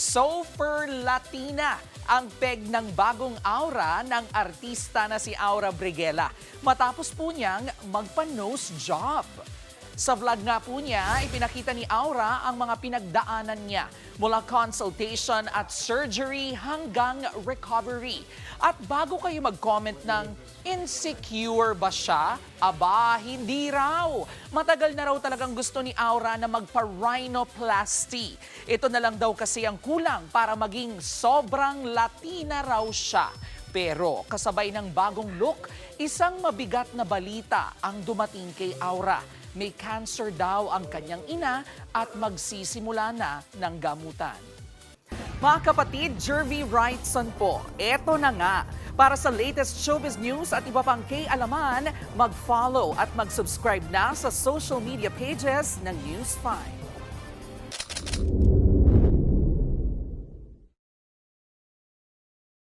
Super Latina ang peg ng bagong aura ng artista na si Aura Briguela matapos po niyang magpa-nose job. Sa vlog nga po niya, ipinakita ni Aura ang mga pinagdaanan niya mula consultation at surgery hanggang recovery. At bago kayo mag-comment ng insecure ba siya? Aba, hindi raw. Matagal na raw talagang gusto ni Aura na magpa-rhinoplasty. Ito na lang daw kasi ang kulang para maging sobrang Latina raw siya. Pero kasabay ng bagong look, isang mabigat na balita ang dumating kay Aura. May cancer daw ang kanyang ina at magsisimula na ng gamutan. Mga kapatid, Jervy Wrightson po, eto na nga. Para sa latest showbiz news at iba pang kay-alaman, mag-follow at mag-subscribe na sa social media pages ng News 5.